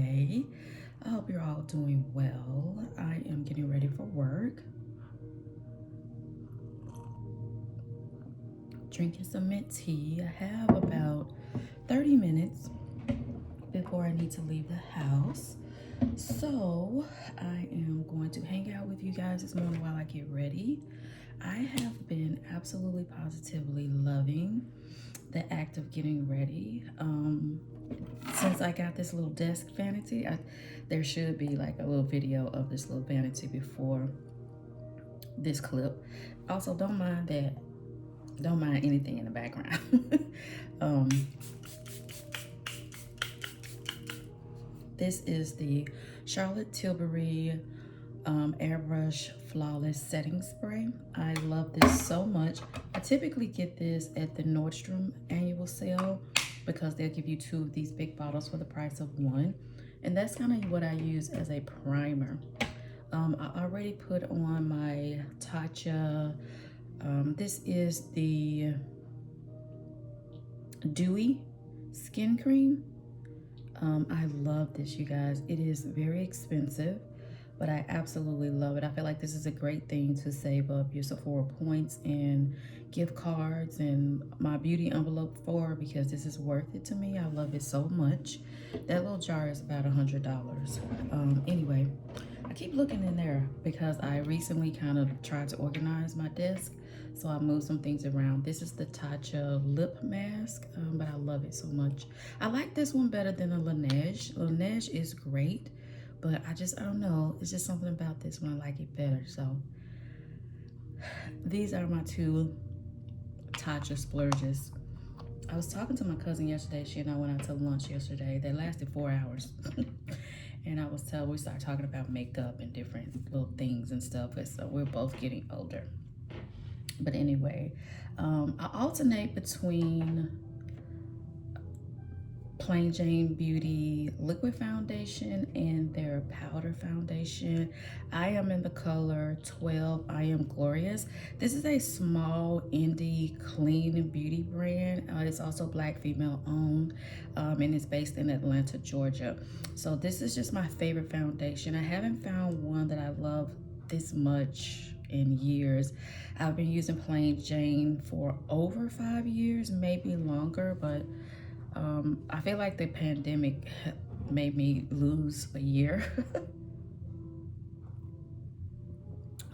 Wednesday. I hope you're all doing well. I am getting ready for work, drinking some mint tea. I have about 30 minutes before I need to leave the house. So I am going to hang out with you guys this morning while I get ready. I have been absolutely positively loving the act of getting ready. Since I got this little desk vanity, there should be like a little video of this little vanity before this clip. Also, don't mind that. Don't mind anything in the background. um, this is the Charlotte Tilbury Airbrush Flawless Setting Spray. I love this so much. I typically get this at the Nordstrom annual sale because they'll give you 2 of these big bottles for the price of 1. And that's kind of what I use as a primer. I already put on my Tatcha. This is the Dewy Skin Cream. I love this, you guys. It is very expensive, but I absolutely love it. I feel like this is a great thing to save up your Sephora points and gift cards and my beauty envelope for, because this is worth it to me. I love it so much. That little jar is about $100. Anyway, I keep looking in there because I recently kind of tried to organize my desk. So I moved some things around. This is the Tatcha lip mask, but I love it so much. I like this one better than the Laneige. Laneige is great, but I don't know. It's just something about this one. I like it better. So these are my 2 Tatcha splurges. I was talking to my cousin yesterday. She and I went out to lunch yesterday. They lasted 4 hours. And we started talking about makeup and different little things and stuff. So we're both getting older. But anyway, I alternate between Plain Jane Beauty liquid foundation and their powder foundation. I am in the color 12 I Am Glorious. This is a small indie clean beauty brand. It's also Black female owned, and it's based in Atlanta, Georgia. So this is just my favorite foundation. I haven't found one that I love this much in years. I've been using Plain Jane for over 5 years, maybe longer, but I feel like the pandemic made me lose a year.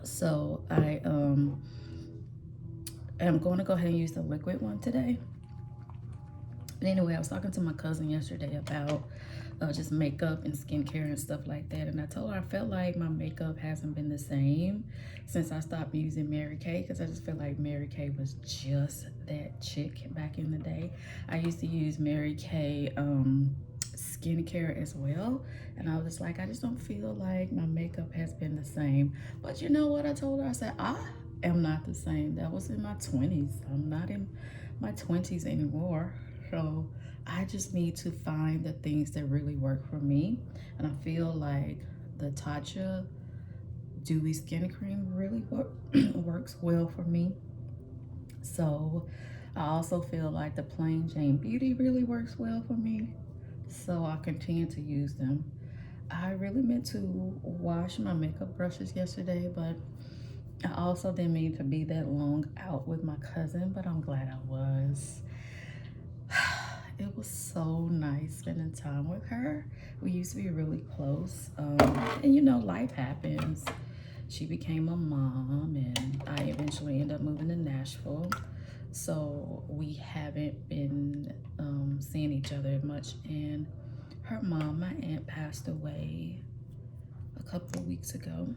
So I am going to go ahead and use the liquid one today. But anyway, I was talking to my cousin yesterday about just makeup and skincare and stuff like that. And I told her I felt like my makeup hasn't been the same since I stopped using Mary Kay, because I just feel like Mary Kay was just that chick back in the day. I used to use Mary Kay skincare as well. And I was just like, I just don't feel like my makeup has been the same. But you know what I told her? I said, I am not the same. That was in my 20s. I'm not in my 20s anymore. So I just need to find the things that really work for me. And I feel like the Tatcha Dewy Skin Cream really works well for me. So I also feel like the Plain Jane Beauty really works well for me. So I continue to use them. I really meant to wash my makeup brushes yesterday, but I also didn't mean to be that long out with my cousin, but I'm glad I was. It was so nice spending time with her. We used to be really close. And you know, life happens. She became a mom, and I eventually ended up moving to Nashville. So we haven't been seeing each other much. And her mom, my aunt, passed away a couple of weeks ago.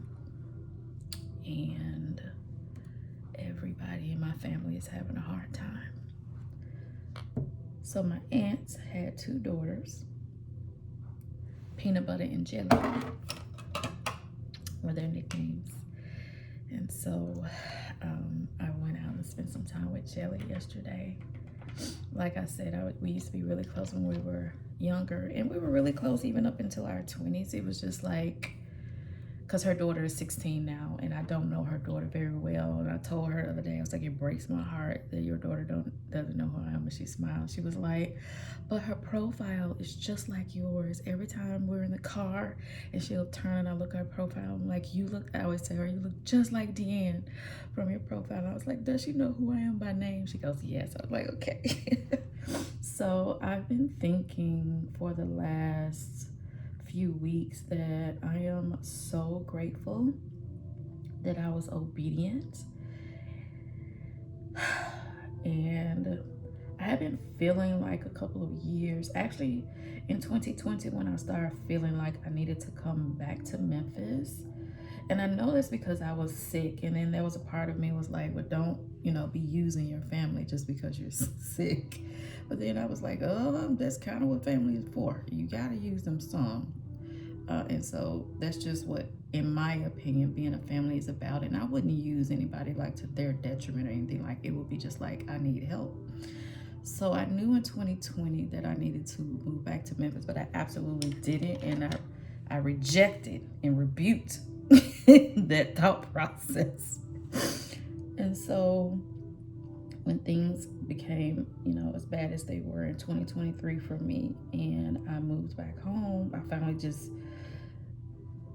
And everybody in my family is having a hard time. So my aunts had 2 daughters. Peanut Butter and Jelly were their nicknames. And so I went out and spent some time with Jelly yesterday. Like I said, we used to be really close when we were younger. And we were really close even up until our 20s. It was just like, because her daughter is 16 now, and I don't know her daughter very well. And I told her the other day, I was like, it breaks my heart that your daughter doesn't know who I am. And she smiled. She was like, but her profile is just like yours. Every time we're in the car and she'll turn and I look at her profile, I'm like, you look, I always tell her, you look just like Deanne from your profile. And I was like, does she know who I am by name? She goes, yes. I was like, okay. So I've been thinking for the last few weeks that I am so grateful that I was obedient. And I have been feeling like a couple of years, actually in 2020, when I started feeling like I needed to come back to Memphis. And I know that's because I was sick. And then there was a part of me was like, well, don't, be using your family just because you're sick. But then I was like, oh, that's kind of what family is for. You got to use them some. And so that's just what, in my opinion, being a family is about. And I wouldn't use anybody like to their detriment or anything. Like, it would be just like, I need help. So I knew in 2020 that I needed to move back to Memphis, but I absolutely didn't. And I rejected and rebuked that thought process. And so when things became, as bad as they were in 2023 for me, and I moved back home, I finally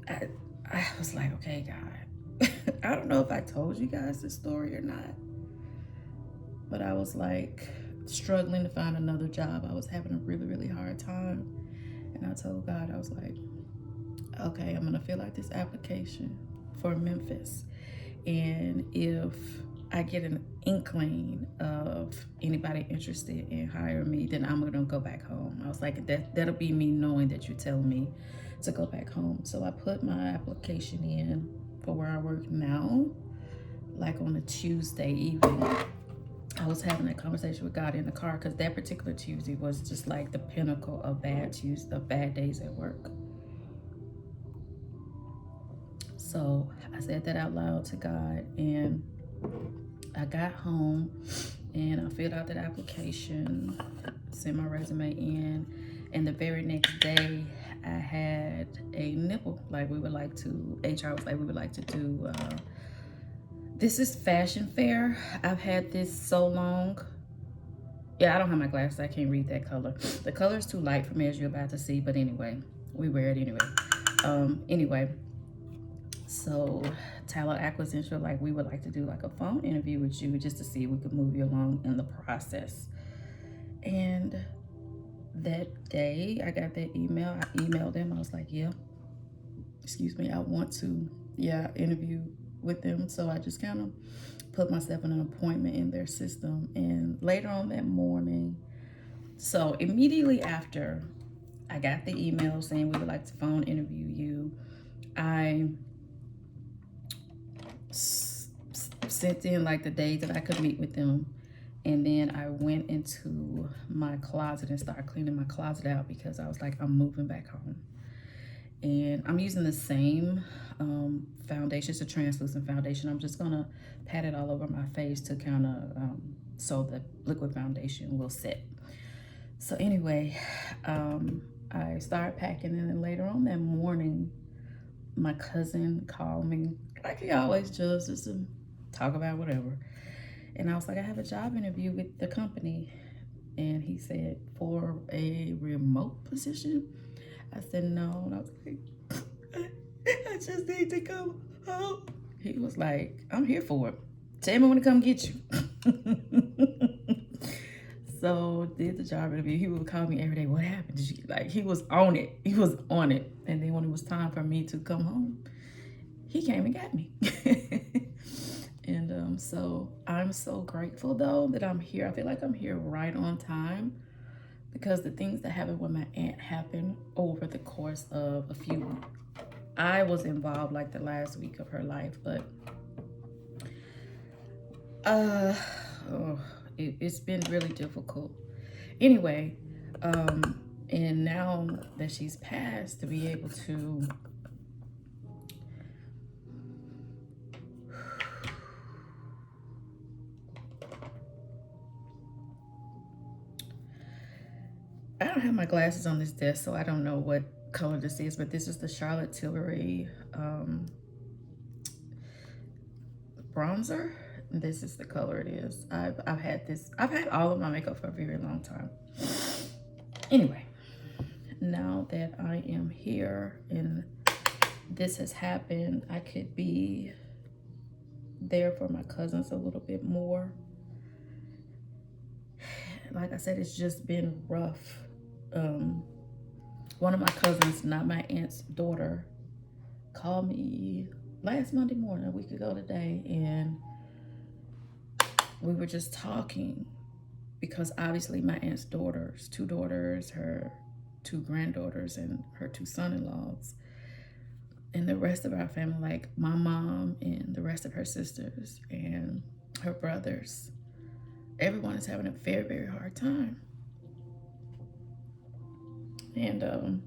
I was like, okay, God. I don't know if I told you guys this story or not, but I was like struggling to find another job. I was having a really, really hard time. And I told God, I was like, okay, I'm gonna fill out this application for Memphis. And if I get an inkling of anybody interested in hiring me, then I'm gonna go back home. I was like, that'll be me knowing that you're telling me to go back home. So I put my application in for where I work now, like on a Tuesday evening. I was having a conversation with God in the car because that particular Tuesday was just like the pinnacle of bad days at work. So I said that out loud to God, and I got home and I filled out that application, sent my resume in, and the very next day I had a nipple. Like, we would like to, HR was like, we would like to do, this is fashion fair. I've had this so long. Yeah, I don't have my glasses. I can't read that color. The color is too light for me, as you're about to see, but anyway, we wear it anyway. So Talent Acquisition, like, we would like to do like a phone interview with you just to see if we could move you along in the process. And that day I got that email. I emailed them. I was like, yeah, I want to, interview with them. So I just kind of put myself in an appointment in their system. And later on that morning, so immediately after I got the email saying we would like to phone interview you, I sent in like the days that I could meet with them. And then I went into my closet and started cleaning my closet out because I was like, I'm moving back home. And I'm using the same foundation. It's a translucent foundation. I'm just gonna pat it all over my face to kind of, so the liquid foundation will set. So anyway, I started packing, and then later on that morning, my cousin called me, like he always does, just to talk about whatever. And I was like, I have a job interview with the company. And he said, for a remote position? I said, no. And I was like, I just need to come home. He was like, I'm here for it. Tell me when to come get you. So did the job interview. He would call me every day. What happened? Did you, like, he was on it. He was on it. And then when it was time for me to come home, he came and got me. And so I'm so grateful though that I'm here. I feel like I'm here right on time, because the things that happened with my aunt happened over the course of a few months. I was involved like the last week of her life, but it's been really difficult. Anyway, and now that she's passed, to be able to I don't have my glasses on this desk, so I don't know what color this is, but this is the Charlotte Tilbury bronzer. This is the color it is. I've had all of my makeup for a very long time. Anyway, now that I am here and this has happened, I could be there for my cousins a little bit more. Like I said, it's just been rough. One of my cousins, not my aunt's daughter, called me last Monday morning, a week ago today, and we were just talking because obviously my aunt's daughters, two daughters, her two granddaughters, and her two son-in-laws, and the rest of our family, like my mom and the rest of her sisters and her brothers, everyone is having a very, very hard time. And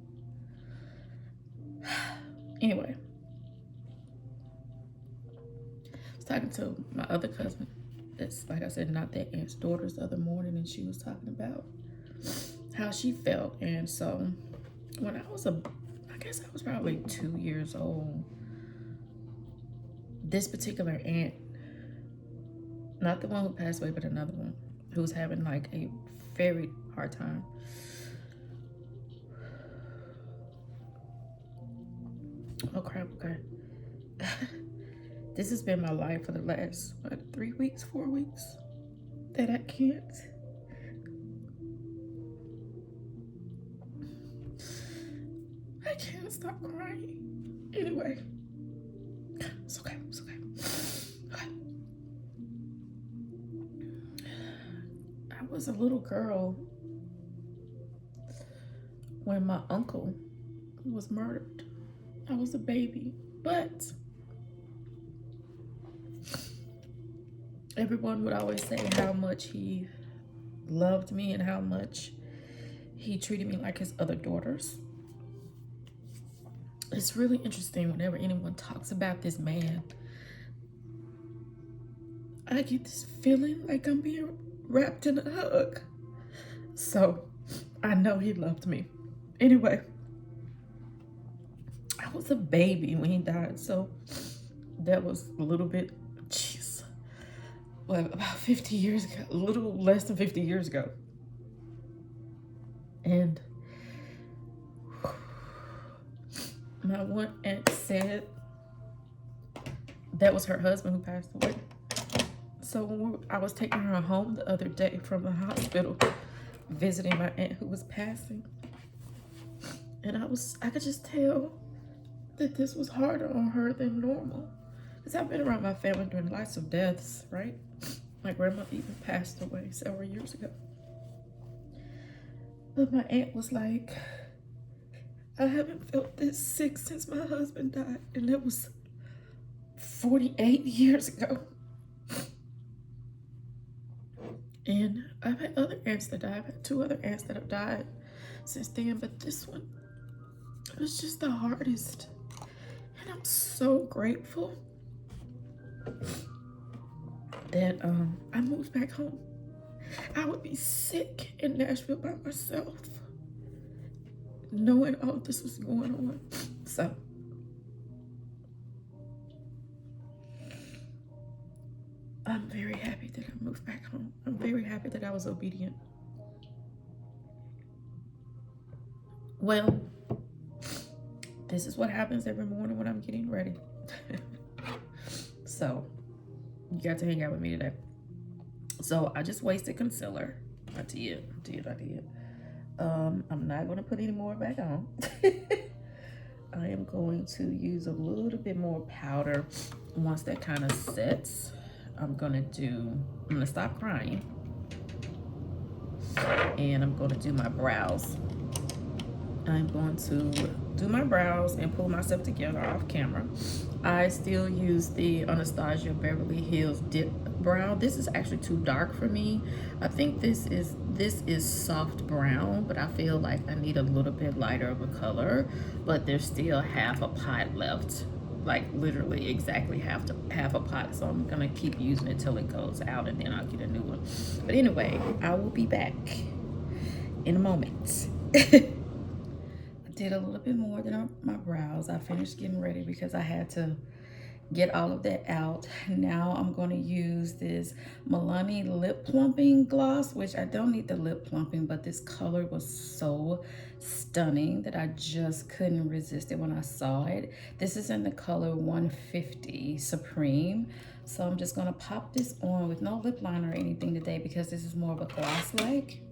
anyway, I was talking to my other cousin that's, like I said, not that aunt's daughters, the other morning, and she was talking about how she felt. And so when I guess I was probably 2 years old, this particular aunt, not the one who passed away, but another one who was having like a very hard time. Oh crap, okay. This has been my life for the last, 3 weeks, 4 weeks, that I can't. I can't stop crying. Anyway, it's okay, it's okay. Okay. I was a little girl when my uncle was murdered. I was a baby, but everyone would always say how much he loved me and how much he treated me like his other daughters. It's really interesting whenever anyone talks about this man. I get this feeling like I'm being wrapped in a hug. So I know he loved me. Anyway, I was a baby when he died, so that was a little bit, about 50 years ago, a little less than 50 years ago. And my one aunt said that was her husband who passed away. So when I was taking her home the other day from the hospital, visiting my aunt who was passing, and I could just tell that this was harder on her than normal. Because I've been around my family during lots of deaths, right? My grandma even passed away several years ago. But my aunt was like, I haven't felt this sick since my husband died. And that was 48 years ago. And I've had other aunts that died. I've had 2 other aunts that have died since then. But this one, it was just the hardest. And I'm so grateful that I moved back home. I would be sick in Nashville by myself, knowing all this was going on. So I'm very happy that I moved back home. I'm very happy that I was obedient. Well, this is what happens every morning when I'm getting ready. So you got to hang out with me today. So I just wasted concealer. I did. I'm not going to put any more back on. I am going to use a little bit more powder once that kind of sets. I'm going to stop crying. And I'm going to do my brows. I'm going to do my brows and pull myself together off camera. I still use the Anastasia Beverly Hills Dip Brow. This is actually too dark for me. I think this is soft brown, but I feel like I need a little bit lighter of a color. But there's still half a pot left, like literally exactly half a pot. So I'm gonna keep using it till it goes out, and then I'll get a new one. But anyway, I will be back in a moment. Did a little bit more than my brows. I finished getting ready because I had to get all of that out. Now I'm going to use this Milani lip plumping gloss, which I don't need the lip plumping, but this color was so stunning that I just couldn't resist it when I saw it. This is in the color 150 Supreme. So I'm just going to pop this on with no lip liner or anything today because this is more of a gloss like.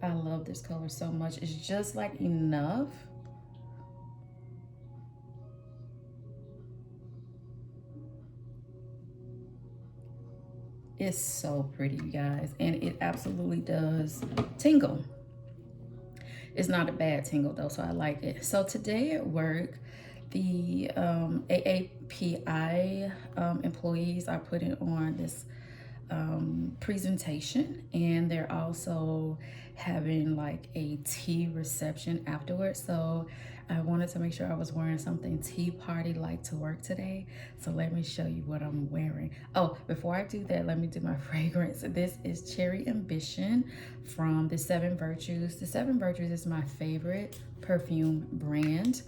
I love this color so much. It's just like enough. It's so pretty, you guys, and it absolutely does tingle. It's not a bad tingle though, so I like it. So today at work, the AAPI employees are putting on this presentation, and they're also having like a tea reception afterwards. So I wanted to make sure I was wearing something tea party like to work today. So let me show you what I'm wearing. Oh, before I do that, let me do my fragrance. This is Cherry Ambition from the Seven Virtues. The Seven Virtues is my favorite perfume brand.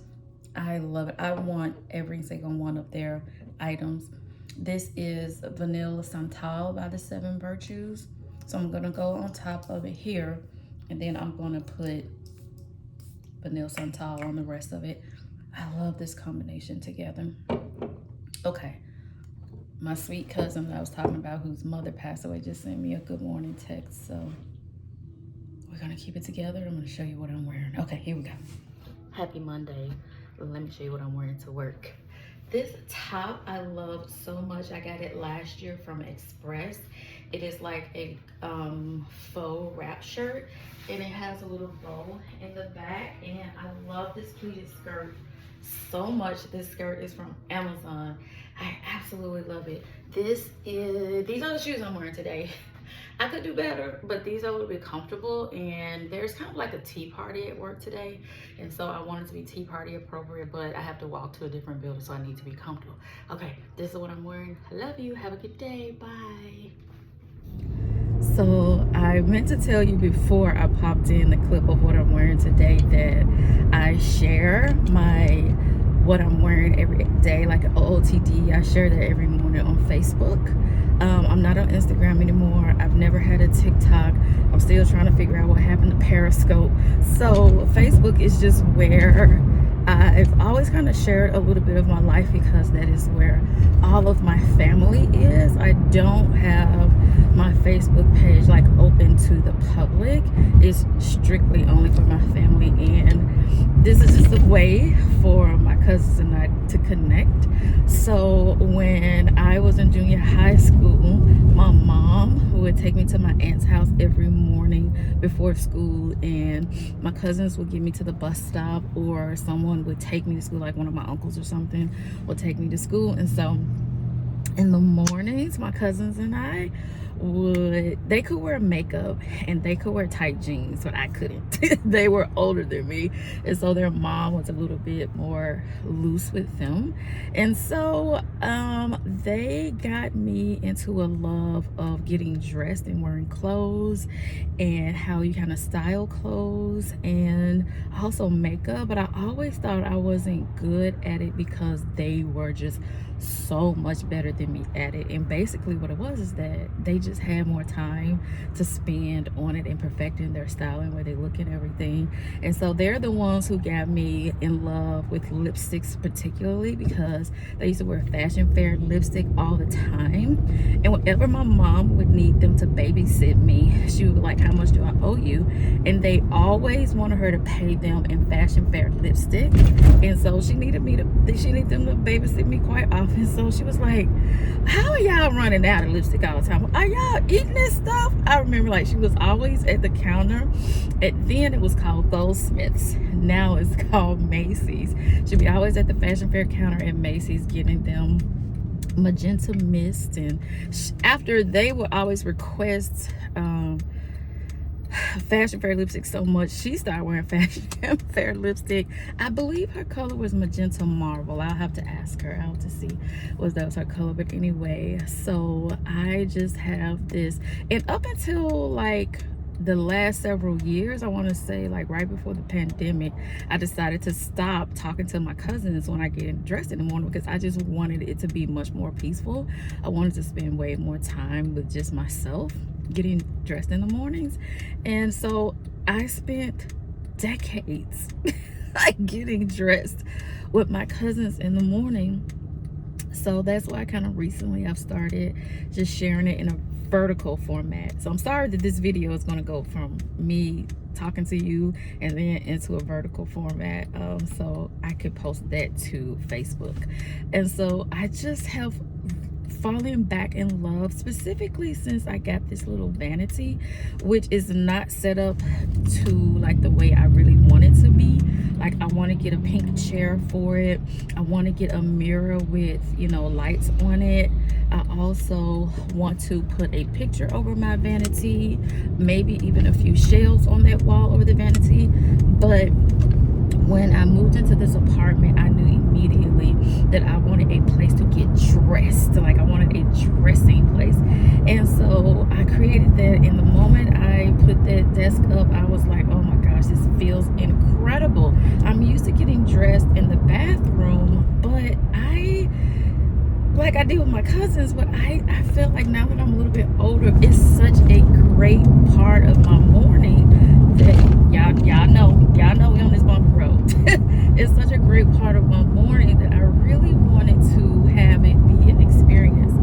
I love it. I want every single one of their items. This is Vanilla Santal by the Seven Virtues. So I'm gonna go on top of it here, and then I'm gonna put Vanilla Santal on the rest of it. I love this combination together. Okay, my sweet cousin that I was talking about, whose mother passed away, just sent me a good morning text. So we're gonna keep it together. I'm gonna show you what I'm wearing. Okay, here we go. Happy Monday. Let me show you what I'm wearing to work. This top I love so much. I got it last year from Express. It is like a faux wrap shirt, and it has a little bow in the back, and I love this pleated skirt so much. This skirt is from Amazon. I absolutely love it. These are the shoes I'm wearing today. I could do better, but these are a little bit comfortable, and there's kind of like a tea party at work today, and so I want it to be tea party appropriate, but I have to walk to a different building, so I need to be comfortable. Okay, this is what I'm wearing. I love you. Have a good day. Bye. So I meant to tell you before I popped in the clip of what I'm wearing today that I share what I'm wearing every day, like an OOTD. I share that every morning on Facebook. I'm not on Instagram anymore. I've never had a TikTok. I'm still trying to figure out what happened to Periscope. So Facebook is just where I've always kind of shared a little bit of my life, because that is where all of my family is. I don't have my Facebook page like open to the public. It's strictly only for my family, and this is just a way for my cousins and I to connect. So when I was in junior high school, my mom would take me to my aunt's house every morning before school, and my cousins would get me to the bus stop, or someone would take me to school, like one of my uncles or something would take me to school. And so in the mornings, my cousins and I they could wear makeup and they could wear tight jeans, but I couldn't. They were older than me, and so their mom was a little bit more loose with them. And so they got me into a love of getting dressed and wearing clothes, and how you kind of style clothes, and also makeup. But I always thought I wasn't good at it because they were just so much better than me at it. And basically what it was is that they just had more time to spend on it and perfecting their style and where they look and everything. And so they're the ones who got me in love with lipsticks, particularly because they used to wear fashion fair lipstick all the time. And whenever my mom would need them to babysit me, she would be like, how much do I owe you? And they always wanted her to pay them in fashion fair lipstick. And so she needed them to babysit me quite often. So she was like, how are y'all running out of lipstick all the time? Are y'all eating this stuff? I remember, like, she was always at the counter. Then it was called Goldsmiths. Now it's called Macy's. She'd be always at the fashion fair counter at Macy's getting them magenta mist. And after they would always request fashion fair lipstick so much, she started wearing fashion fair lipstick. I believe her color was magenta marble. I'll have to ask her out to see was that was her color. But anyway, so I just have this, and up until like the last several years, I want to say like right before the pandemic, I decided to stop talking to my cousins when I get dressed in the morning, because I just wanted it to be much more peaceful. I wanted to spend way more time with just myself getting dressed in the mornings. And so I spent decades like getting dressed with my cousins in the morning. So that's why kind of recently I've started just sharing it in a vertical format. So I'm sorry that this video is going to go from me talking to you and then into a vertical format, so I could post that to Facebook. And so I just have fallen back in love, specifically since I got this little vanity, which is not set up to like the way I really want it to be. Like, I want to get a pink chair for it. I want to get a mirror with, you know, lights on it. I also want to put a picture over my vanity, maybe even a few shelves on that wall over the vanity. But when I moved into this apartment, I knew immediately that I wanted a place to get dressed. Like, I wanted a dressing place. And so I created that. In the moment I put that desk up, I was like, oh my gosh, this feels incredible. I'm used to getting dressed in the bathroom, but like I did with my cousins, but I feel like now that I'm a little bit older, it's such a great part of my morning that y'all know we on this bumpy road. It's such a great part of my morning that I really wanted to have it be an experience.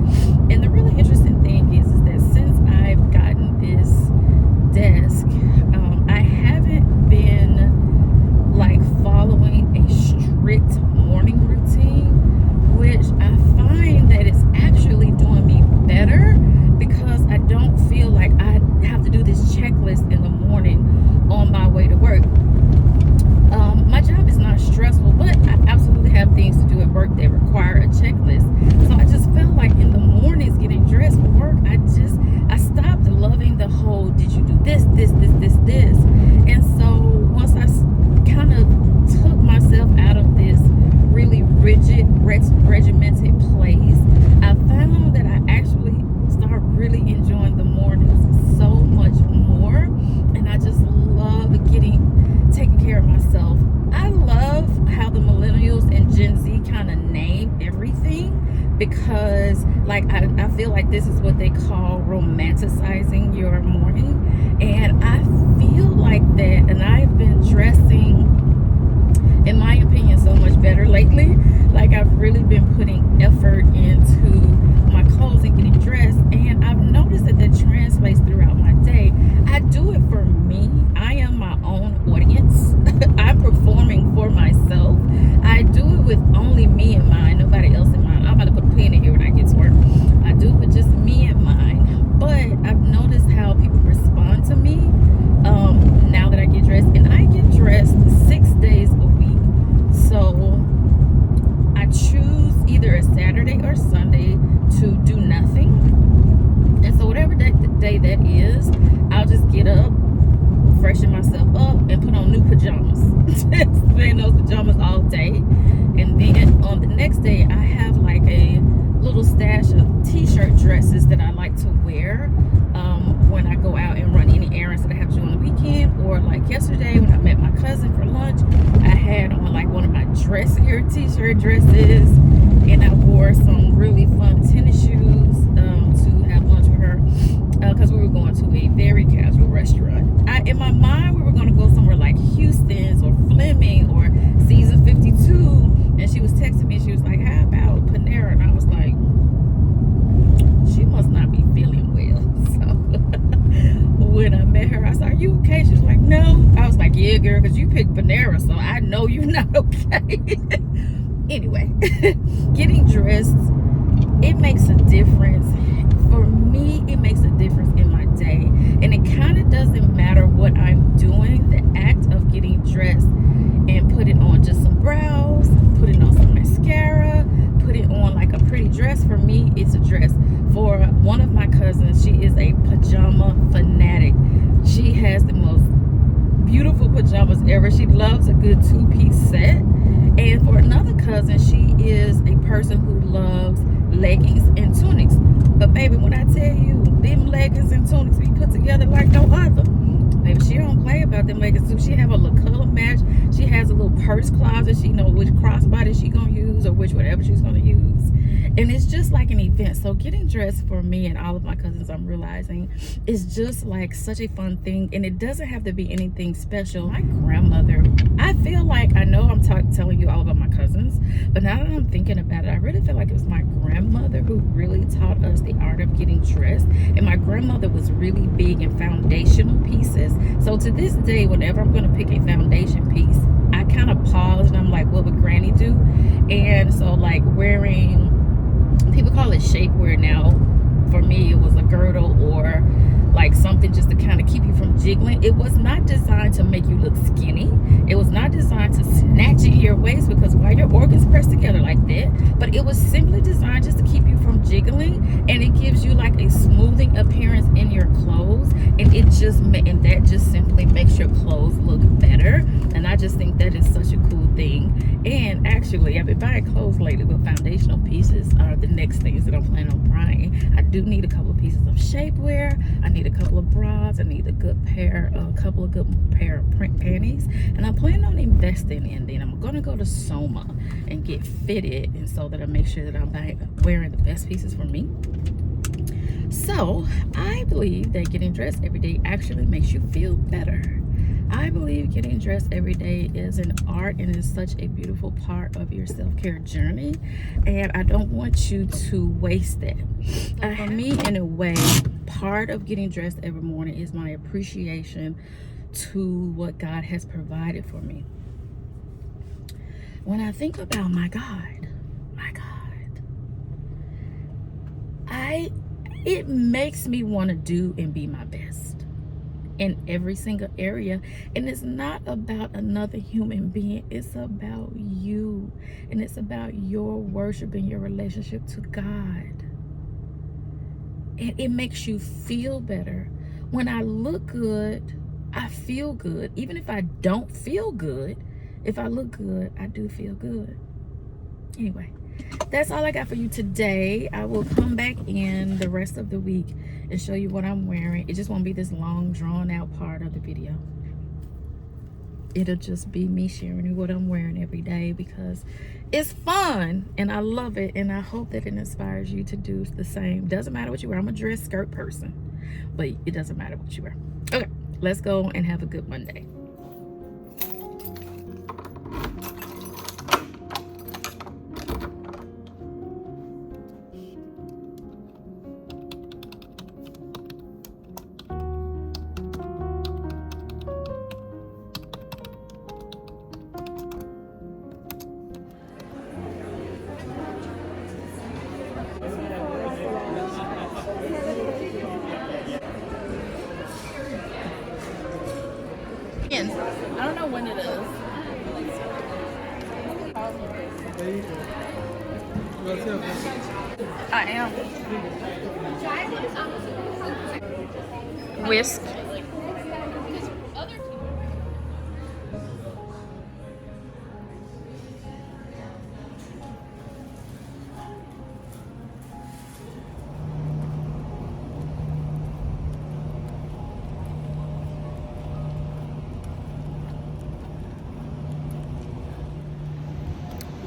And the really interesting thing is that since I've gotten this desk, I haven't been like following a strict morning routine, which I find that it's actually doing me better, because I don't feel like I have to do this checklist in the morning on my way to work. My job is not stressful, but I absolutely have things to do at work that require a checklist. So I just felt like in the mornings getting dressed for work, I stopped loving the whole, did you do this? And so once I kind of took myself out of this really rigid, regimented place, I found that I actually started really enjoying the mornings so much more. And I just love taking care of myself. I love how the millennials and Gen Z kind of name everything, because like I feel like this is what they call romanticizing your morning. And I feel like that, and I've been dressing, in my opinion, so much better lately. Like, I've really been putting effort into my clothes and getting dressed, and I've noticed that translates throughout my day. I do it for me. I am my own audience. I'm performing for myself. I do it with only me in mind, nobody else in mind. I'm about to put a pin in here when I get to work. I do it with just me in mind. But I've noticed how people respond to me now that I get dressed. And I get dressed 6 days a week. So I choose either a Saturday or Sunday to do nothing. And so whatever day that is, I'll just get up, freshen myself up, and put on new pajamas. Stay in those pajamas all day. And then on the next day, I have like a little stash of t-shirt dresses that I like to wear when I go out and run any errands that I have to do on the weekend. Or like yesterday when I met my cousin for lunch, I had on like one of my dressier t-shirt dresses, and I wore some really fun tennis shoes to have lunch with her, because we were going to a very casual restaurant. In my mind, we were going to go somewhere like Houston's or Fleming or Season 52, and she was texting me, she was like, how about Panera? And I was like, she must not be feeling well. So when I met her, I said, are you okay? She was like, no. I was like, yeah, girl, because you picked Panera, so I know you're not okay. Anyway, getting dressed, it makes a difference. For me, it makes a difference in my day. And it kind of doesn't matter what I'm doing. The act of getting dressed and putting on just some brows, putting on some mascara, putting on like a pretty dress, for me, it's a dress. For one of my cousins, she is a pajama fanatic. She has the most beautiful pajamas ever. She loves a good two-piece set. And for another cousin, she is a person who loves leggings and tunics. But baby, when I tell you, them leggings and tunics be put together like no other. baby. She don't play about them leggings too. She have a little color match. She has a little purse closet. She know which crossbody she gonna use or which whatever she's gonna use. And it's just like an event. So getting dressed for me and all of my cousins, I'm realizing, is just like such a fun thing. And it doesn't have to be anything special. My grandmother, I feel like, I know I'm telling you all about my cousins, but now that I'm thinking about it, I really feel like it was my grandmother who really taught us the art of getting dressed. And my grandmother was really big in foundational pieces. So to this day, whenever I'm going to pick a foundation piece, I kind of pause and I'm like, what would Granny do? And so like wearing, people call it shapewear now. For me, it was a girdle or like something just to kind of keep you from jiggling. It was not designed to make you look skinny. It was not designed to snatch in your waist, because why your organs pressed together like that. But it was simply designed just to keep you from jiggling, and it gives you like a smoothing appearance in your clothes, and that just simply makes your clothes look better. And I just think that is such a cool thing. And actually, I've been buying clothes lately, but foundational pieces are the next things that I'm planning on buying. I do need a couple of pieces of shapewear. I need a couple of bras. I need a couple of good pair of print panties. And I'm planning on investing in them. I'm gonna go to Soma and get fitted, and so that I make sure that I'm wearing the best pieces for me. So I believe that getting dressed every day actually makes you feel better. I believe getting dressed every day is an art and is such a beautiful part of your self-care journey, and I don't want you to waste that. For me, in a way, part of getting dressed every morning is my appreciation to what God has provided for me. When I think about my God, it makes me want to do and be my best in every single area. And it's not about another human being, it's about you, and it's about your worship and your relationship to God. And it makes you feel better. When I look good, I feel good. Even if I don't feel good, if I look good, I do feel good. Anyway, that's all I got for you today. I will come back in the rest of the week and show you what I'm wearing. It just won't be this long, drawn out part of the video. It'll just be me sharing you what I'm wearing every day, because it's fun and I love it, and I hope that it inspires you to do the same. Doesn't matter what you wear. I'm a dress skirt person, but it doesn't matter what you wear. Okay, let's go and have a good Monday. I don't know when it is. I am. Whisk.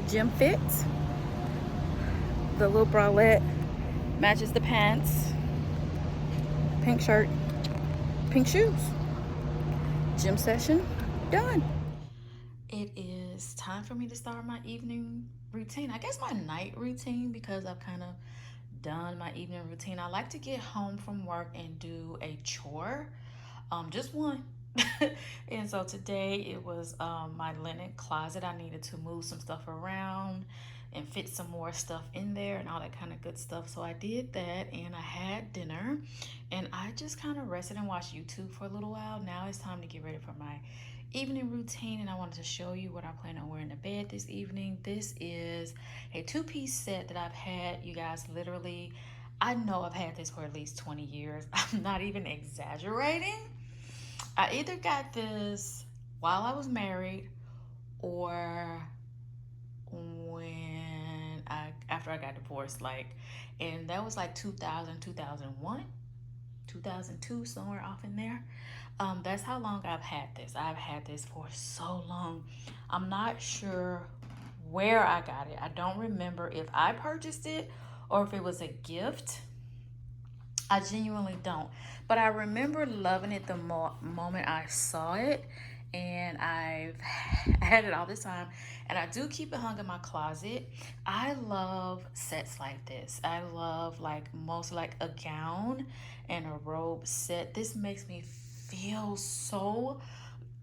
Gym fit. The little bralette matches the pants. Pink shirt, pink shoes. Gym session done. It is time for me to start my evening routine. I guess my night routine, because I've kind of done my evening routine. I like to get home from work and do a chore, just one. And so today it was my linen closet. I needed to move some stuff around and fit some more stuff in there and all that kind of good stuff. So I did that, and I had dinner, and I just kind of rested and watched YouTube for a little while. Now it's time to get ready for my evening routine, and I wanted to show you what I plan on wearing to bed this evening. This is a two-piece set that I've had, you guys, literally, I know I've had this for at least 20 years. I'm not even exaggerating. I either got this while I was married or after I got divorced, and that was like 2000, 2001. 2002, somewhere off in there. That's how long I've had this. I've had this for so long. I'm not sure where I got it. I don't remember if I purchased it or if it was a gift. I genuinely don't. But I remember loving it the moment I saw it. And I've had it all this time. And I do keep it hung in my closet. I love sets like this. I love like most like a gown and a robe set. This makes me feel so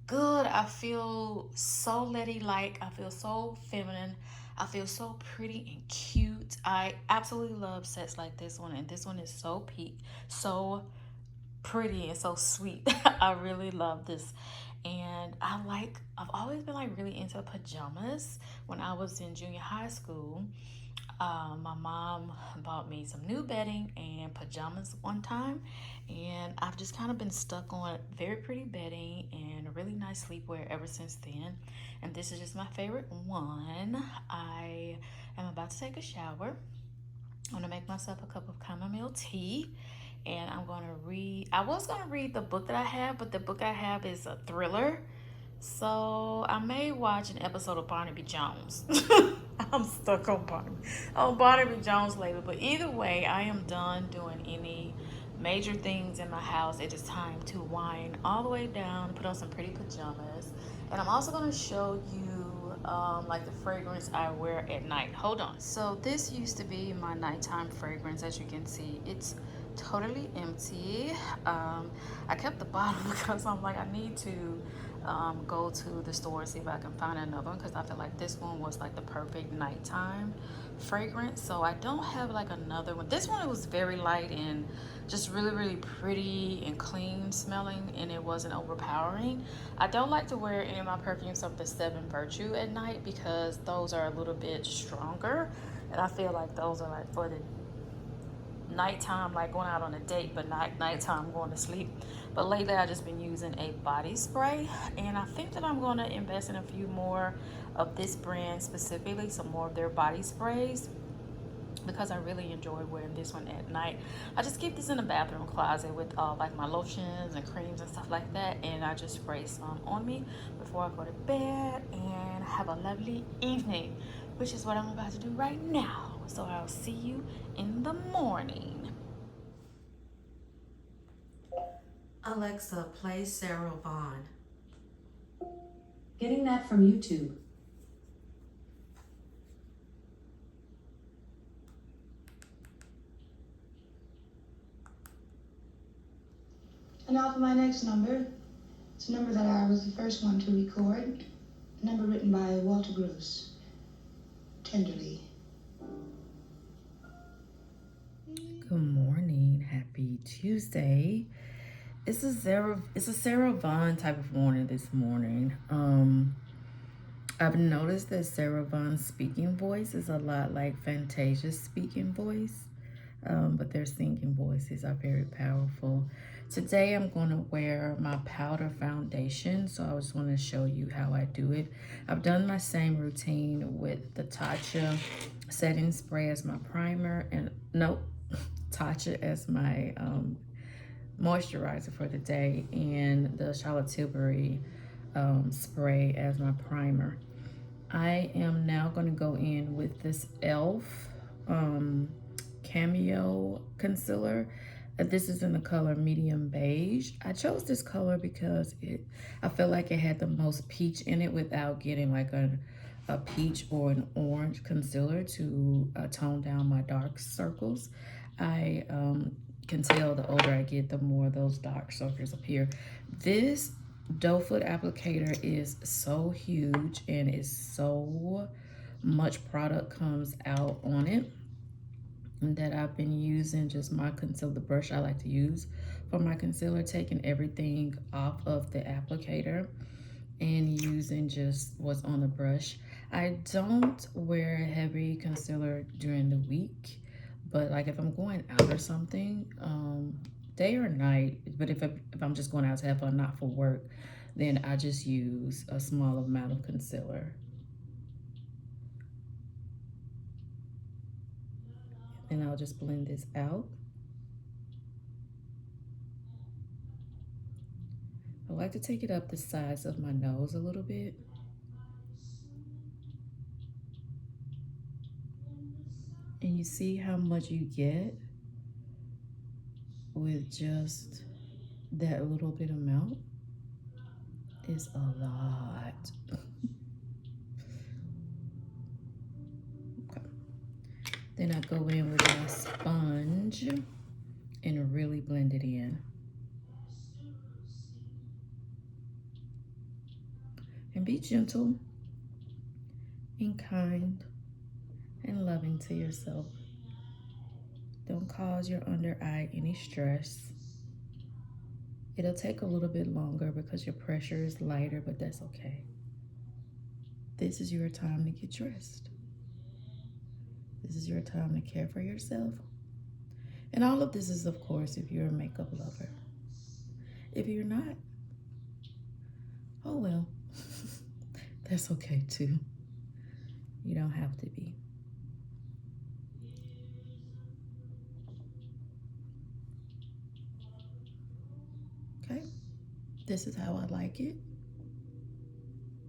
good. I feel so ladylike. I feel so feminine. I feel so pretty and cute. I absolutely love sets like this one, and this one is so pretty and so sweet. I really love this. And I've always been like really into pajamas. When I was in junior high school, my mom bought me some new bedding and pajamas one time, and I've just kind of been stuck on very pretty bedding and a really nice sleepwear ever since then. And this is just my favorite one. I am about to take a shower. I'm gonna make myself a cup of chamomile tea, and I'm gonna read. I was gonna read the book that I have, but the book I have is a thriller. So I may watch an episode of Barnaby Jones. I'm stuck on Barnaby Jones lately. But either way, I am done doing any major things in my house. It is time to wind all the way down, put on some pretty pajamas, and I'm also gonna show you like the fragrance I wear at night. Hold on. So this used to be my nighttime fragrance. As you can see, it's totally empty. I kept the bottle because I'm like, I need to go to the store and see if I can find another one, because I feel like this one was like the perfect nighttime fragrance. So I don't have like another one. This one, it was very light and just really really pretty and clean smelling, and it wasn't overpowering. I don't like to wear any of my perfumes of the Seven Virtue at night because those are a little bit stronger, and I feel like those are like for the nighttime, like going out on a date, but not nighttime going to sleep. But lately I've just been using a body spray, and I think that I'm going to invest in a few more of this brand, specifically some more of their body sprays, because I really enjoy wearing this one at night. I just keep this in the bathroom closet with like my lotions and creams and stuff like that, and I just spray some on me before I go to bed and have a lovely evening, which is what I'm about to do right now. So I'll see you in the morning. Alexa, play Sarah Vaughan. Getting that from YouTube. And now for my next number. It's a number that I was the first one to record. A number written by Walter Gross. Tenderly. Good morning. Happy Tuesday. It's a Sarah Vaughan type of morning this morning. I've noticed that Sarah Vaughan's speaking voice is a lot like Fantasia's speaking voice, but their singing voices are very powerful. Today I'm going to wear my powder foundation, so I just want to show you how I do it. I've done my same routine with the Tatcha setting spray as my primer, and nope, Tatcha as my moisturizer for the day, and the Charlotte Tilbury spray as my primer. I am now going to go in with this e.l.f. Cameo concealer. This is in the color medium beige. I chose this color because I felt like it had the most peach in it without getting like a peach or an orange concealer to tone down my dark circles. I can tell the older I get, the more those dark circles appear. This doe foot applicator is so huge, and it's so much product comes out on it, that I've been using just my concealer, the brush I like to use for my concealer, taking everything off of the applicator and using just what's on the brush. I don't wear heavy concealer during the week, but like if I'm going out or something, day or night, but if I'm just going out to have fun, not for work, then I just use a small amount of concealer. And I'll just blend this out. I like to take it up the sides of my nose a little bit. And you see how much you get with just that little bit amount? It's a lot. Okay. Then I go in with my sponge and really blend it in. And be gentle and kind and loving to yourself. Don't cause your under eye any stress. It'll take a little bit longer because your pressure is lighter, but that's okay. This is your time to get dressed. This is your time to care for yourself. And all of this is, of course, if you're a makeup lover. If you're not, oh well, that's okay too. You don't have to be. Okay, this is how I like it.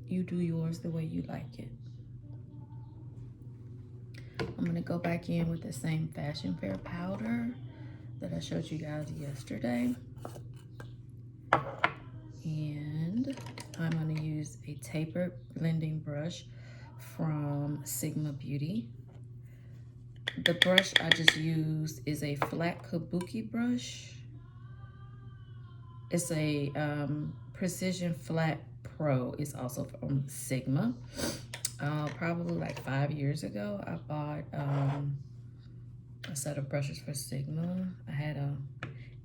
You do yours the way you like it. I'm gonna go back in with the same Fashion Fair powder that I showed you guys yesterday. And I'm gonna use a tapered blending brush from Sigma Beauty. The brush I just used is a flat kabuki brush. It's a Precision Flat Pro. It's also from Sigma. Probably like 5 years ago, I bought a set of brushes for Sigma. I had a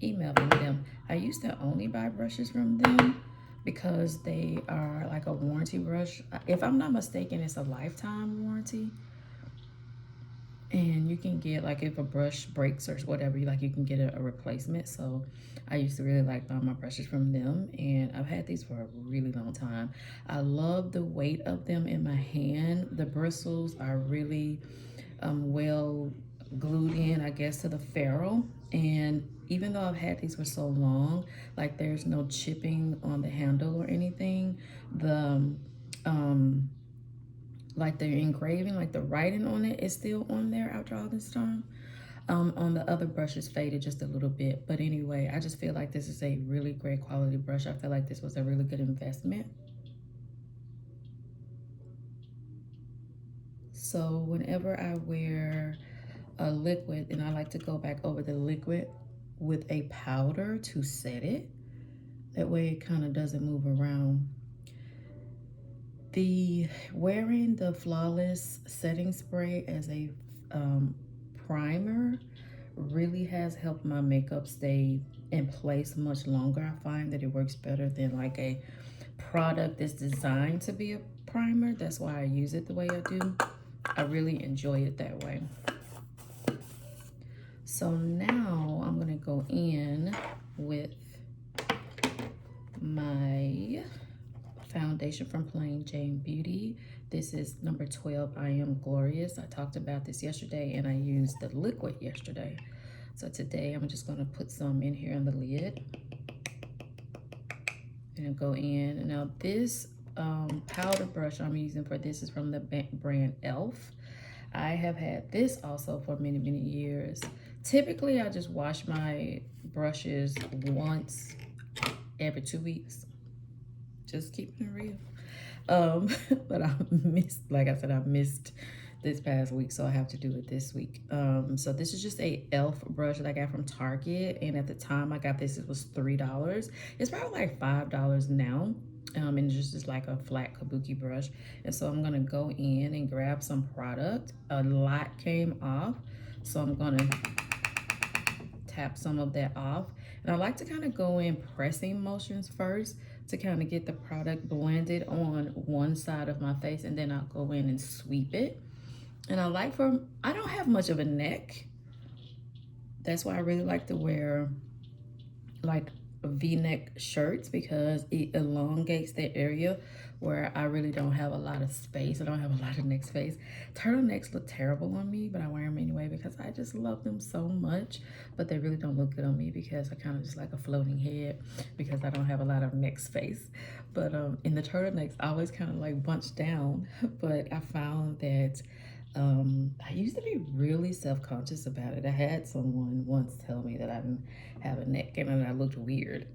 email from them. I used to only buy brushes from them because they are like a warranty brush. If I'm not mistaken, it's a lifetime warranty. And you can get, like, if a brush breaks or whatever, you can get a replacement. So I used to really like buying my brushes from them, and I've had these for a really long time. I love the weight of them in my hand. The bristles are really well glued in, I guess, to the ferrule. And even though I've had these for so long, like, there's no chipping on the handle or anything. The like the engraving, like the writing on it is still on there after all this time. On the other brushes faded just a little bit. But anyway, I just feel like this is a really great quality brush. I feel like this was a really good investment. So whenever I wear a liquid, and I like to go back over the liquid with a powder to set it. That way it kind of doesn't move around. Wearing the Flawless Setting Spray as a primer really has helped my makeup stay in place much longer. I find that it works better than like a product that's designed to be a primer. That's why I use it the way I do. I really enjoy it that way. So now I'm gonna go in with my foundation from Plain Jane Beauty. This is number 12, I Am Glorious. I talked about this yesterday, and I used the liquid yesterday. So today I'm just gonna put some in here on the lid and go in. And now this powder brush I'm using for this is from the brand Elf. I have had this also for many, many years. Typically, I just wash my brushes once every 2 weeks. Just keeping it real. But I missed, like I said, I missed this past week, so I have to do it this week. So this is just a Elf brush that I got from Target, and at the time I got this, it was $3. It's probably like $5 now. And just is like a flat kabuki brush. And so I'm gonna go in and grab some product. A lot came off, so I'm gonna tap some of that off. And I like to kind of go in pressing motions first to kind of get the product blended on one side of my face, and then I'll go in and sweep it. And I don't have much of a neck. That's why I really like to wear like V-neck shirts because it elongates the area where I really don't have a lot of space. I don't have a lot of neck space. Turtlenecks look terrible on me, but I wear them anyway because I just love them so much. But they really don't look good on me because I kind of just like a floating head because I don't have a lot of neck space. But in the turtlenecks, I always kind of like bunch down. But I found that I used to be really self-conscious about it. I had someone once tell me that I didn't have a neck and that I looked weird.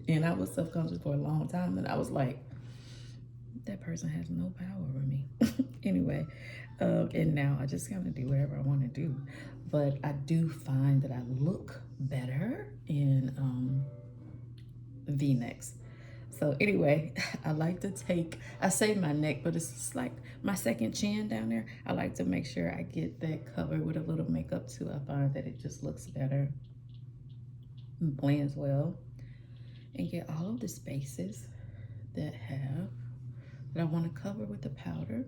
And I was self-conscious for a long time. And I was like, that person has no power over me. Anyway, and now I just kind of do whatever I want to do. But I do find that I look better in V-necks. So anyway, I like to I say my neck, but it's just like my second chin down there. I like to make sure I get that covered with a little makeup too. I find that it just looks better, blends well, and get all of the spaces that I want to cover with the powder.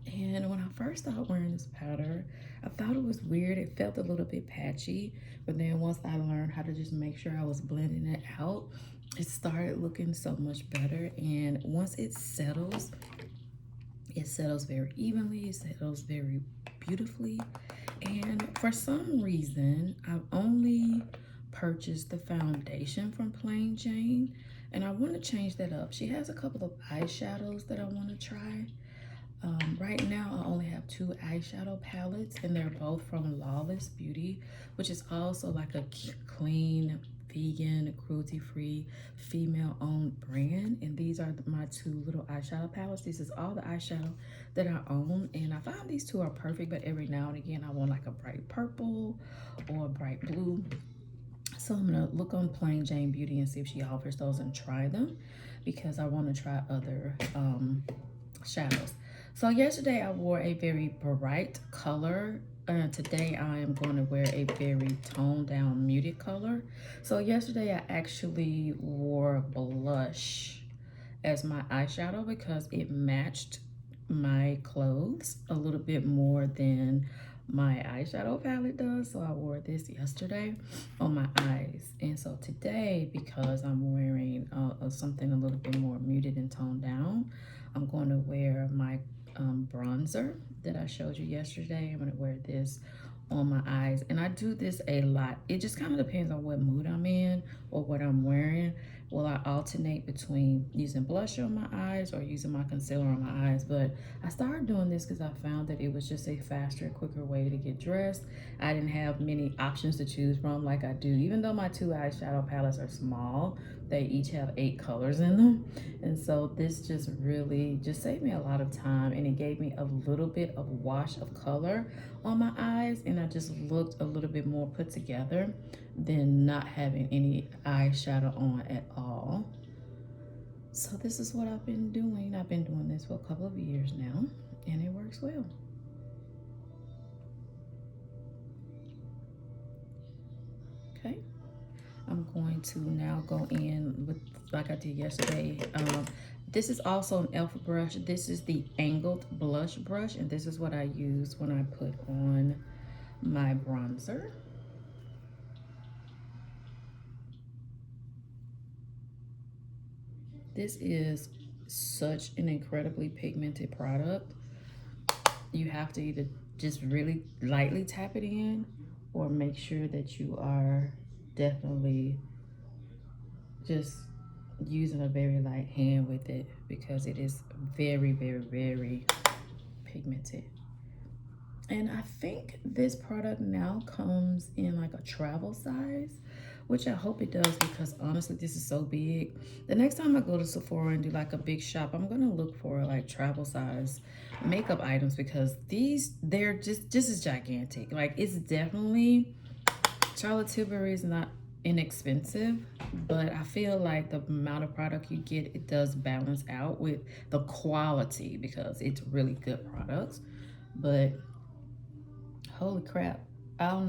And when I first started wearing this powder, I thought it was weird. It felt a little bit patchy, but then once I learned how to just make sure I was blending it out, it started looking so much better. And once it settles very evenly, it settles very beautifully. And for some reason, I've only purchased the foundation from Plain Jane, and I want to change that up. She has a couple of eyeshadows that I want to try. Right now, I only have 2 eyeshadow palettes, and they're both from Lawless Beauty, which is also like a clean, vegan, cruelty-free, female-owned brand. And these are my 2 little eyeshadow palettes. This is all the eyeshadow that I own, and I find these 2 are perfect, but every now and again, I want like a bright purple or a bright blue. So I'm gonna look on Plain Jane Beauty and see if she offers those and try them because I want to try other shadows. So yesterday I wore a very bright color. Today I am going to wear a very toned down muted color. So yesterday I actually wore blush as my eyeshadow because it matched my clothes a little bit more than my eyeshadow palette does. So I wore this yesterday on my eyes. And so today, because I'm wearing something a little bit more muted and toned down, I'm going to wear my bronzer that I showed you yesterday. I'm going to wear this on my eyes, and I do this a lot. It just kind of depends on what mood I'm in or what I'm wearing. Will I alternate between using blusher on my eyes or using my concealer on my eyes? But I started doing this because I found that it was just a faster, quicker way to get dressed. I didn't have many options to choose from like I do. Even though my 2 eyeshadow palettes are small, they each have 8 colors in them. And so this just really just saved me a lot of time, and it gave me a little bit of wash of color on my eyes, and I just looked a little bit more put together than not having any eyeshadow on at all. So this is what I've been doing. I've been doing this for a couple of years now, and it works well. Okay, I'm going to now go in with, like I did yesterday, this is also an e.l.f. brush. This is the angled blush brush, and this is what I use when I put on my bronzer. This is such an incredibly pigmented product. You have to either just really lightly tap it in or make sure that you are definitely just using a very light hand with it because it is very, very, very pigmented. And I think this product now comes in like a travel size, which I hope it does because honestly, this is so big. The next time I go to Sephora and do like a big shop, I'm gonna look for like travel size makeup items because they're just as gigantic. Like it's definitely, Charlotte Tilbury is not inexpensive, but I feel like the amount of product you get, it does balance out with the quality because it's really good products. But holy crap, I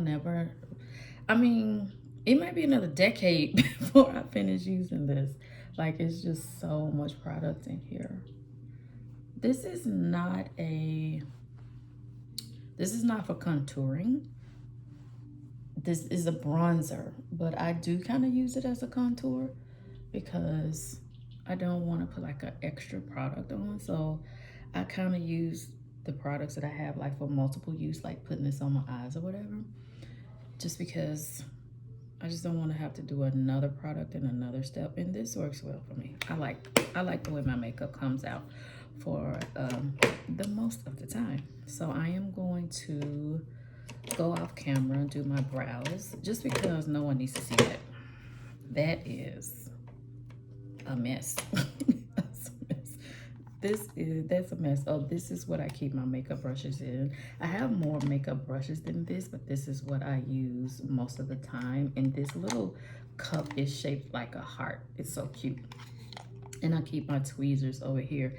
mean, it might be another decade before I finish using this. Like, it's just so much product in here. This is not for contouring. this is a bronzer, but I do kind of use it as a contour because I don't want to put like an extra product on. So I kind of use the products that I have like for multiple use, like putting this on my eyes or whatever, just because I just don't want to have to do another product and another step. And this works well for me. I like the way my makeup comes out for the most of the time. So I am going to go off camera and do my brows just because no one needs to see that. That is a mess. That's a mess. That's a mess. Oh, this is what I keep my makeup brushes in. I have more makeup brushes than this, but this is what I use most of the time. And this little cup is shaped like a heart. It's so cute. And I keep my tweezers over here.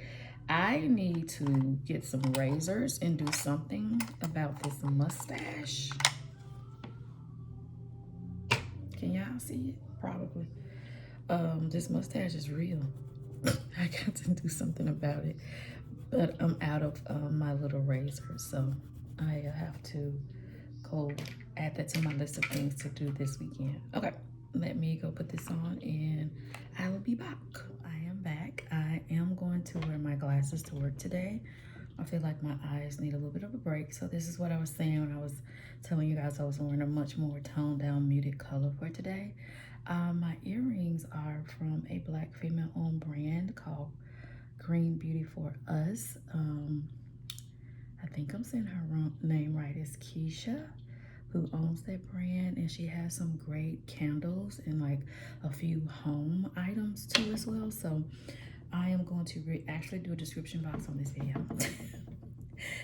I need to get some razors and do something about this mustache. Can y'all see it? Probably. This mustache is real. I got to do something about it. But I'm out of my little razor, so I have to go add that to my list of things to do this weekend. Okay, let me go put this on and I will be back. I am back. I am going to wear my glasses to work today. I feel like my eyes need a little bit of a break. So this is what I was saying when I was telling you guys I was wearing a much more toned down muted color for today. My earrings are from a Black female owned brand called Green Beauty for Us. I think I'm saying her name right. It's Keisha who owns that brand, and she has some great candles and like a few home items too as well. So I am going to actually do a description box on this video.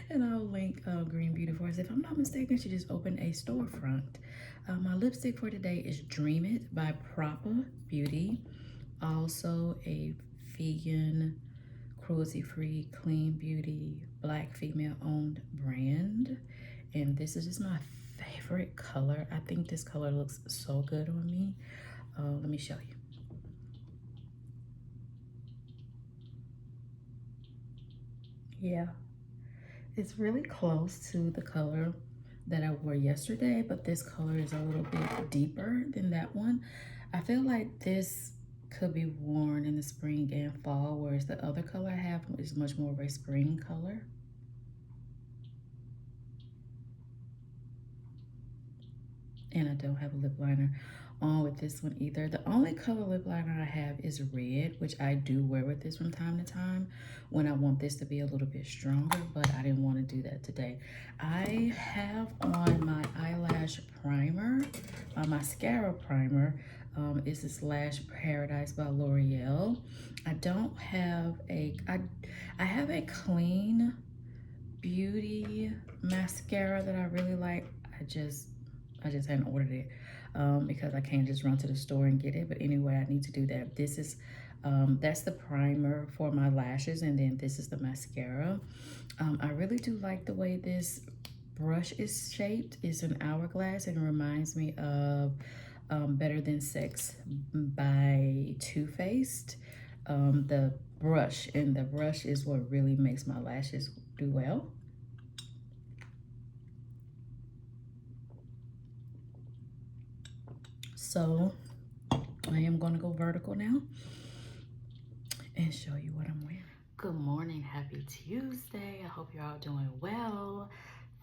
And I'll link Green Beauty for Us. If I'm not mistaken, she just opened a storefront. My lipstick for today is Dream It by Proper Beauty. Also a vegan, cruelty-free, clean beauty, Black female-owned brand. And this is just my favorite color. I think this color looks so good on me. Let me show you. Yeah, it's really close to the color that I wore yesterday, but this color is a little bit deeper than that one. I feel like this could be worn in the spring and fall, whereas the other color I have is much more of a spring color. And I don't have a lip liner on with this one either. The only color lip liner I have is red, which I do wear with this from time to time when I want this to be a little bit stronger, but I didn't want to do that today. I have on my eyelash primer, my mascara primer. Is this Lash Paradise by L'Oreal. I don't have I have a clean beauty mascara that I really like. I just hadn't ordered it because I can't just run to the store and get it. But anyway, I need to do that. This is, that's the primer for my lashes, and then this is the mascara. I really do like the way this brush is shaped. It's an hourglass and it reminds me of Better Than Sex by Too Faced. The brush is what really makes my lashes do well. So I am going to go vertical now and show you what I'm wearing. Good morning, happy Tuesday. I hope you're all doing well.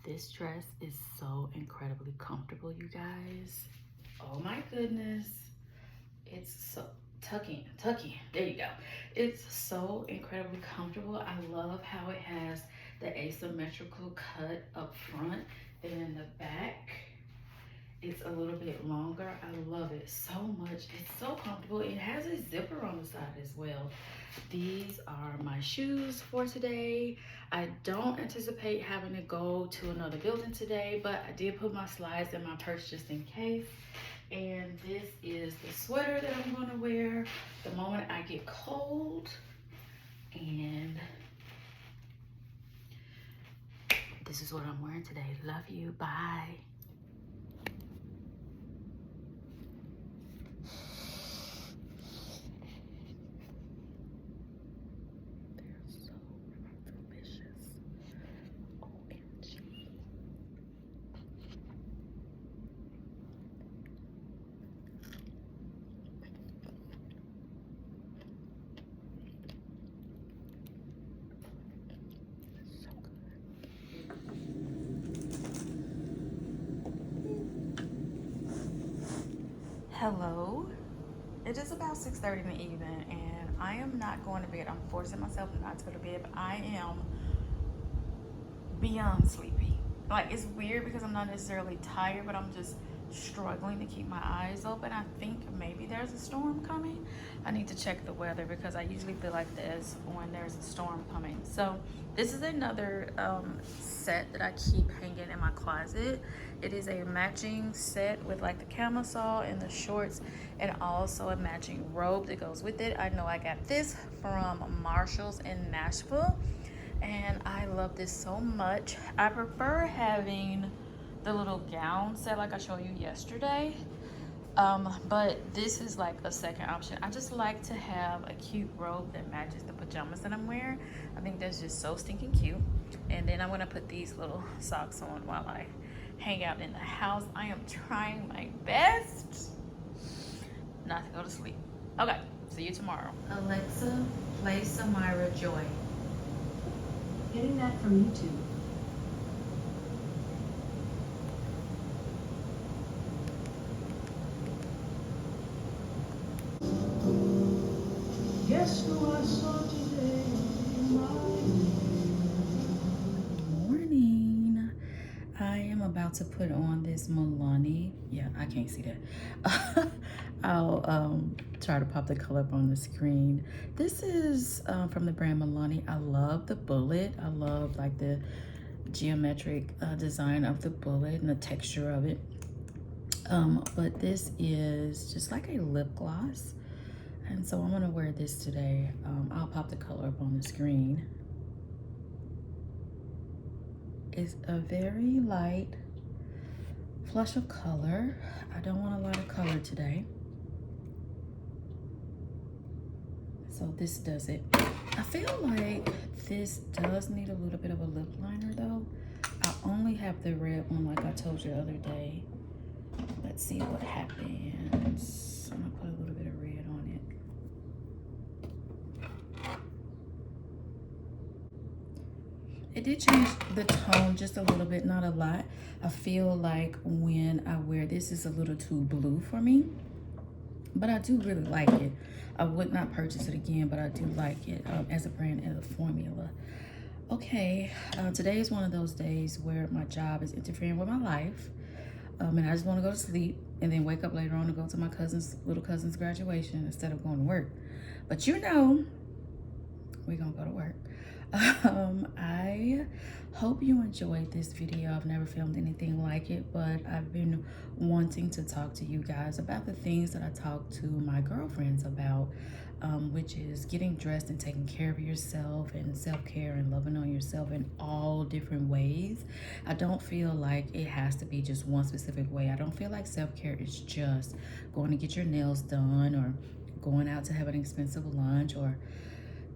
This dress is so incredibly comfortable, you guys. Oh my goodness. It's so tuck in. There you go. It's so incredibly comfortable. I love how it has the asymmetrical cut up front, and in the back it's a little bit longer. I love it so much. It's so comfortable. It has a zipper on the side as well. These are my shoes for today. I don't anticipate having to go to another building today, but I did put my slides in my purse just in case. And this is the sweater that I'm gonna wear the moment I get cold. And this is what I'm wearing today. Love you, bye. Hello. It is about 6:30 in the evening, and I am not going to bed. I'm forcing myself not to go to bed, but I am beyond sleepy. Like, it's weird because I'm not necessarily tired, but I'm just struggling to keep my eyes open. I think maybe there's a storm coming. I need to check the weather because I usually feel like this when there's a storm coming. So this is another set that I keep hanging in my closet. It is a matching set with like the camisole and the shorts, and also a matching robe that goes with it. I know I got this from Marshall's in Nashville, and I love this so much. I prefer having the little gown set like I showed you yesterday, but this is like a second option. I just like to have a cute robe that matches the pajamas that I'm wearing. I think that's just so stinking cute. And then I'm gonna put these little socks on while I hang out in the house. I am trying my best not to go to sleep. Okay, see you tomorrow. Alexa, play Samira Joy. Getting that from YouTube. Guess who I saw today? Morning. I am about to put on this Milani. Yeah, I can't see that. I'll try to pop the color up on the screen. This is from the brand Milani. I love the bullet. I love like the geometric design of the bullet and the texture of it. But this is just like a lip gloss. And so I'm gonna wear this today. I'll pop the color up on the screen. It's a very light flush of color. I don't want a lot of color today. So this does it. I feel like this does need a little bit of a lip liner though. I only have the red one like I told you the other day. Let's see what happens. I'm gonna put a little bit of red on it. It did change the tone just a little bit, not a lot. I feel like when I wear this, it's a little too blue for me, but I do really like it. I would not purchase it again, but I do like it as a brand and a formula. Okay, today is one of those days where my job is interfering with my life, and I just want to go to sleep and then wake up later on to go to my little cousin's graduation instead of going to work. But you know, we're gonna go to work. I hope you enjoyed this video. I've never filmed anything like it, but I've been wanting to talk to you guys about the things that I talk to my girlfriends about, which is getting dressed and taking care of yourself and self-care and loving on yourself in all different ways. I don't feel like it has to be just one specific way. I don't feel like self-care is just going to get your nails done or going out to have an expensive lunch or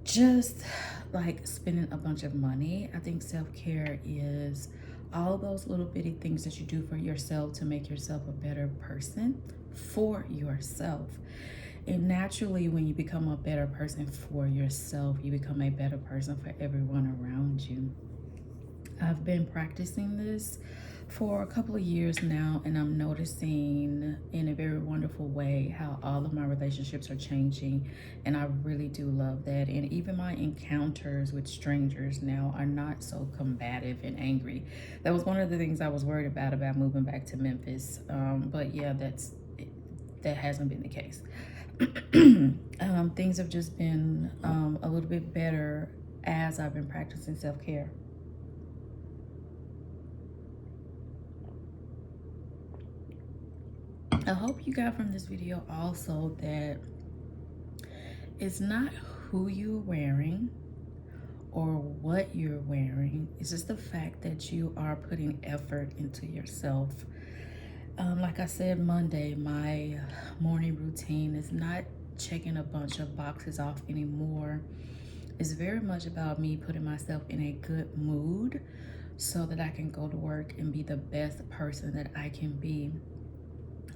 just like spending a bunch of money. I think self-care is all those little bitty things that you do for yourself to make yourself a better person for yourself. And naturally, when you become a better person for yourself, you become a better person for everyone around you. I've been practicing this for a couple of years now, and I'm noticing in a very wonderful way how all of my relationships are changing, and I really do love that. And even my encounters with strangers now are not so combative and angry. That was one of the things I was worried about moving back to Memphis, but yeah, that hasn't been the case. Things have just been a little bit better as I've been practicing self-care. I hope you got from this video also that it's not who you're wearing or what you're wearing. It's just the fact that you are putting effort into yourself. Like I said Monday, my morning routine is not checking a bunch of boxes off anymore. It's very much about me putting myself in a good mood so that I can go to work and be the best person that I can be.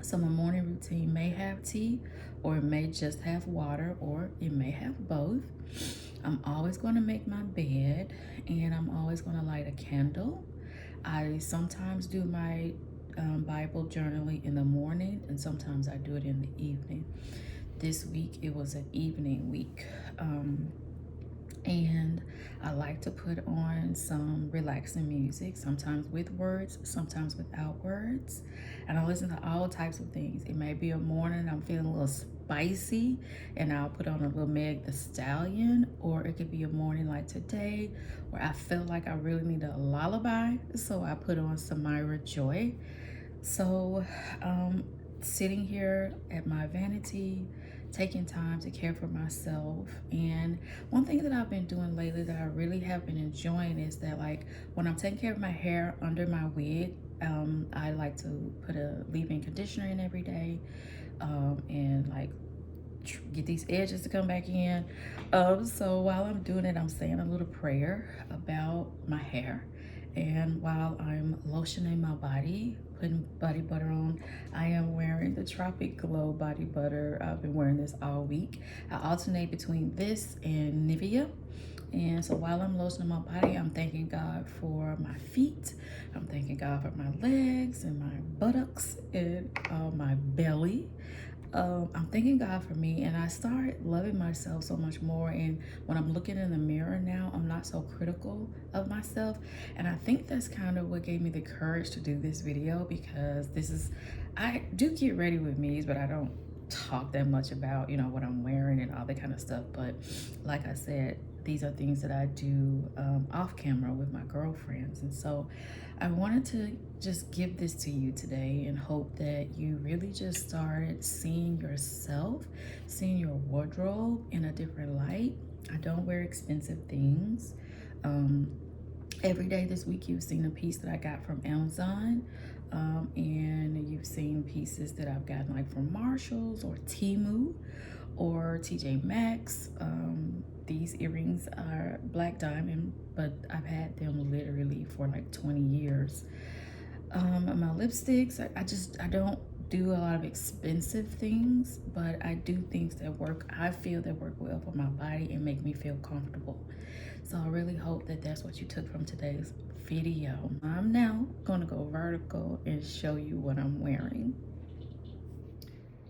So my morning routine may have tea, or it may just have water, or it may have both. I'm always going to make my bed, and I'm always going to light a candle. I sometimes do my Bible journaling in the morning, and sometimes I do it in the evening. This week it was an evening week. And I like to put on some relaxing music, sometimes with words, sometimes without words. And I listen to all types of things. It may be a morning I'm feeling a little spicy and I'll put on a little Meg the Stallion, or it could be a morning like today where I felt like I really need a lullaby, so I put on some Myra Joy. So sitting here at my vanity, taking time to care for myself. And one thing that I've been doing lately that I really have been enjoying is that, like, when I'm taking care of my hair under my wig, I like to put a leave-in conditioner in every day, and like get these edges to come back in. So while I'm doing it, I'm saying a little prayer about my hair. And while I'm lotioning my body, putting body butter on, I am wearing the Tropic Glow body butter. I've been wearing this all week. I alternate between this and Nivea. And so while I'm lotioning my body, I'm thanking God for my feet. I'm thanking God for my legs and my buttocks and my belly. I'm thanking God for me, and I started loving myself so much more. And when I'm looking in the mirror now, I'm not so critical of myself. And I think that's kind of what gave me the courage to do this video, because I do get ready with me, but I don't talk that much about, you know, what I'm wearing and all that kind of stuff. But like I said, these are things that I do off camera with my girlfriends. And so I wanted to just give this to you today and hope that you really just start seeing yourself, seeing your wardrobe in a different light. I don't wear expensive things. Every day this week you've seen a piece that I got from Amazon, and you've seen pieces that I've gotten like from Marshalls or Temu or TJ Maxx. These earrings are black diamond, but I've had them literally for like 20 years. My lipsticks, I don't do a lot of expensive things, but I do things that I feel that work well for my body and make me feel comfortable. So I really hope that that's what you took from today's video. I'm now gonna go vertical and show you what I'm wearing.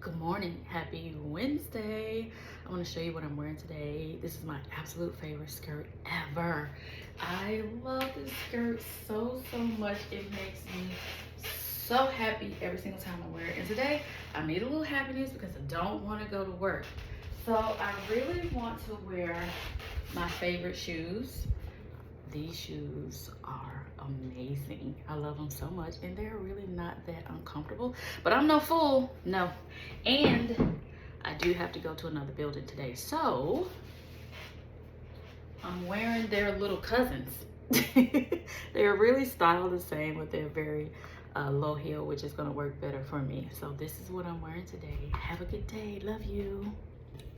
Good morning, happy Wednesday. I want to show you what I'm wearing today. This is my absolute favorite skirt ever. I love this skirt so much. It makes me so happy every single time I wear it. And today I need a little happiness because I don't want to go to work. So I really want to wear my favorite shoes. These shoes are amazing. I love them so much, and they're really not that uncomfortable, but I'm no fool, no. And I do have to go to another building today, so I'm wearing their little cousins. They're really styled the same, but they're very low heel, which is gonna work better for me. So this is what I'm wearing today. Have a good day, love you.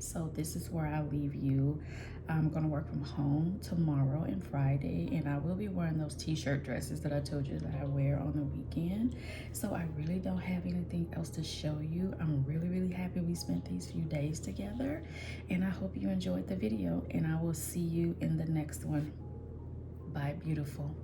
So this is where I leave you. I'm gonna work from home tomorrow and Friday, and I will be wearing those t-shirt dresses that I told you that I wear on the weekend. So I really don't have anything else to show you. I'm really happy we spent these few days together, and I hope you enjoyed the video, and I will see you in the next one. Bye, beautiful.